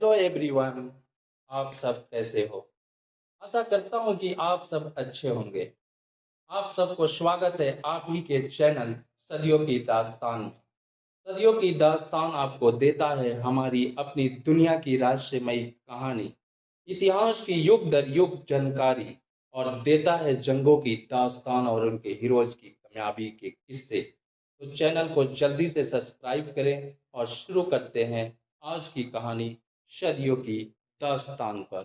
Hello everyone. आप सब कैसे हो? आशा करता हूं कि आप सब अच्छे होंगे। आप सबको स्वागत है आप ही के चैनल सदियों की दास्तान में। सदियों की दास्तान आपको देता है हमारी अपनी दुनिया की रहस्यमयी कहानी, इतिहास की युग दर युग जानकारी, और देता है जंगों की दास्तान और उनके हीरोज की कामयाबी के किस्से। तो चैनल को जल्दी से सब्सक्राइब करें और शुरू करते हैं आज की कहानी सदियों की दास्तान पर।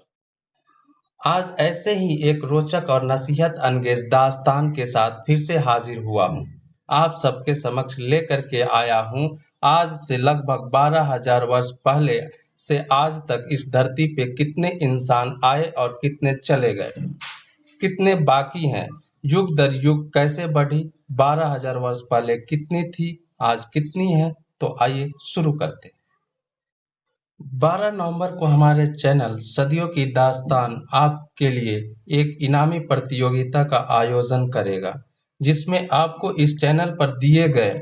आज ऐसे ही एक रोचक और नसीहत अंगेज दास्तान के साथ फिर से हाजिर हुआ हूँ। आप सबके समक्ष लेकर के आया हूँ आज से लगभग 12,000 वर्ष पहले से आज तक इस धरती पे कितने इंसान आए और कितने चले गए, कितने बाकी हैं, युग दर युग कैसे बढ़ी, 12,000 वर्ष पहले कितनी थी, आज कितनी है। तो आइए शुरू करते हैं। 12 नवंबर को हमारे चैनल सदियों की दास्तान आपके लिए एक इनामी प्रतियोगिता का आयोजन करेगा, जिसमें आपको इस चैनल पर दिए गए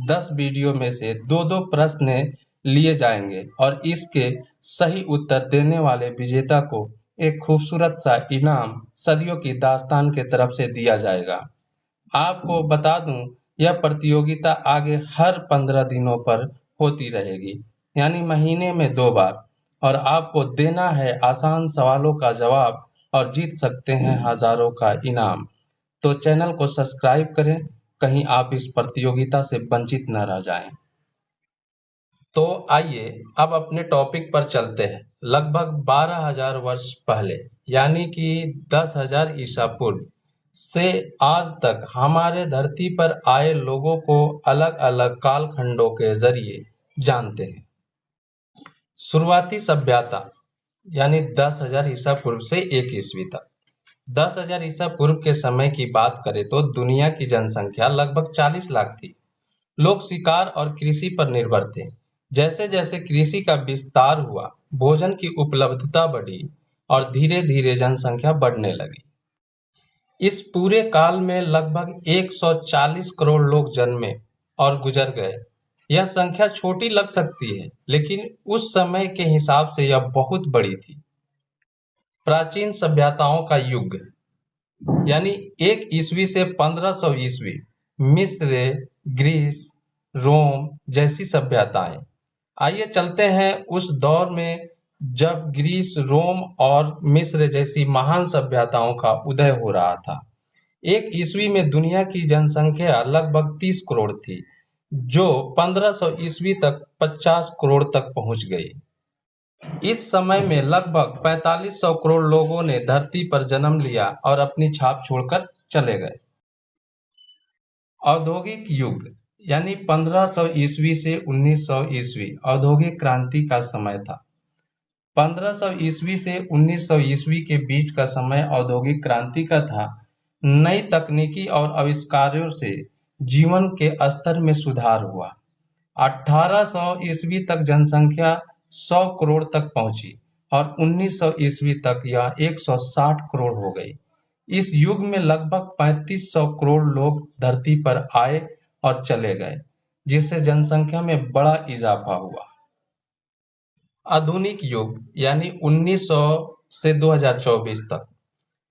10 वीडियो में से दो दो प्रश्न लिए जाएंगे और इसके सही उत्तर देने वाले विजेता को एक खूबसूरत सा इनाम सदियों की दास्तान के तरफ से दिया जाएगा। आपको बता दूं, यह प्रतियोगिता आगे हर 15 दिनों पर होती रहेगी, यानी महीने में 2 बार, और आपको देना है आसान सवालों का जवाब और जीत सकते हैं हजारों का इनाम। तो चैनल को सब्सक्राइब करें, कहीं आप इस प्रतियोगिता से वंचित न रह जाएं। तो आइए अब अपने टॉपिक पर चलते हैं। लगभग 12,000 वर्ष पहले, यानी कि 10,000 ईसा पूर्व से आज तक हमारे धरती पर आए लोगों को अलग अलग कालखंडों के जरिए जानते हैं। शुरुआती सभ्यता, यानी 10,000 ईसा पूर्व से 1 ईस्वी तक। 10,000 ईसा पूर्व के समय की बात करें तो दुनिया की जनसंख्या लगभग 40 लाख थी। लोग शिकार और कृषि पर निर्भर थे। जैसे जैसे कृषि का विस्तार हुआ, भोजन की उपलब्धता बढ़ी और धीरे धीरे जनसंख्या बढ़ने लगी। इस पूरे काल में लगभग 140 करोड़ लोग जन्मे और गुजर गए। यह संख्या छोटी लग सकती है, लेकिन उस समय के हिसाब से यह बहुत बड़ी थी। प्राचीन सभ्यताओं का युग, यानी 1 ईस्वी से 1500 ईस्वी, मिस्र, ग्रीस, रोम जैसी सभ्यताएं। आइए चलते हैं उस दौर में जब ग्रीस, रोम और मिस्र जैसी महान सभ्यताओं का उदय हो रहा था। 1 ईस्वी में दुनिया की जनसंख्या लगभग 30 करोड़ थी, जो 1500 ईस्वी तक 50 करोड़ तक पहुंच गई। इस समय में लगभग 4500 करोड़ लोगों ने धरती पर जन्म लिया और अपनी छाप छोड़कर चले गए। औद्योगिक युग, यानी 1500 ईस्वी से 1900 ईस्वी औद्योगिक क्रांति का समय था। 1500 ईस्वी से 1900 ईस्वी के बीच का समय औद्योगिक क्रांति का था। नई तकनीकी और आविष्कारों से जीवन के स्तर में सुधार हुआ। 1800 ईस्वी तक जनसंख्या 100 करोड़ तक पहुंची और 1900 ईस्वी तक यह 160 करोड़ हो गई। इस युग में लगभग 3500 करोड़ लोग धरती पर आए और चले गए, जिससे जनसंख्या में बड़ा इजाफा हुआ। आधुनिक युग, यानी 1900 से 2024 तक।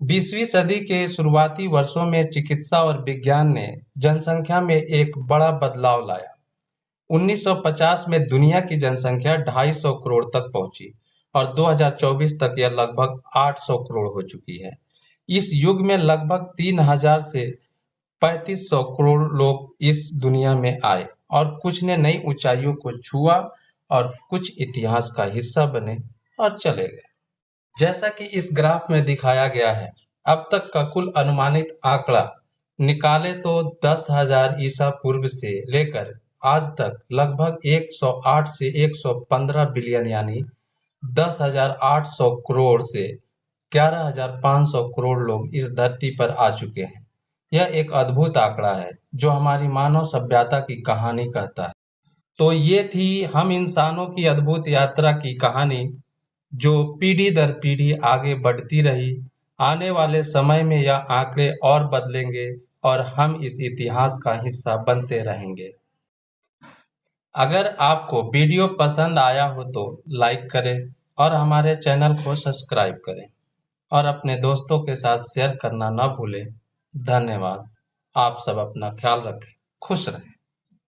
20वीं सदी के शुरुआती वर्षों में चिकित्सा और विज्ञान ने जनसंख्या में एक बड़ा बदलाव लाया। 1950 में दुनिया की जनसंख्या 250 करोड़ तक पहुंची और 2024 तक यह लगभग 800 करोड़ हो चुकी है। इस युग में लगभग 3000 से 3500 करोड़ लोग इस दुनिया में आए और कुछ ने नई ऊंचाइयों को छुआ और कुछ इतिहास का हिस्सा बने और चले गए। जैसा कि इस ग्राफ में दिखाया गया है, अब तक का कुल अनुमानित आंकड़ा निकाले तो 10,000 ईसा पूर्व से लेकर आज तक लगभग 108 से 115 बिलियन, यानी 10,800 करोड़ से 11,500 करोड़ लोग इस धरती पर आ चुके हैं। यह एक अद्भुत आंकड़ा है जो हमारी मानव सभ्यता की कहानी कहता है। तो ये थी हम इंसानों की अद्भुत यात्रा की कहानी, जो पीढ़ी दर पीढ़ी आगे बढ़ती रही। आने वाले समय में यह आंकड़े और बदलेंगे और हम इस इतिहास का हिस्सा बनते रहेंगे। अगर आपको वीडियो पसंद आया हो तो लाइक करें, और हमारे चैनल को सब्सक्राइब करें और अपने दोस्तों के साथ शेयर करना ना भूलें। धन्यवाद। आप सब अपना ख्याल रखें। खुश रहें।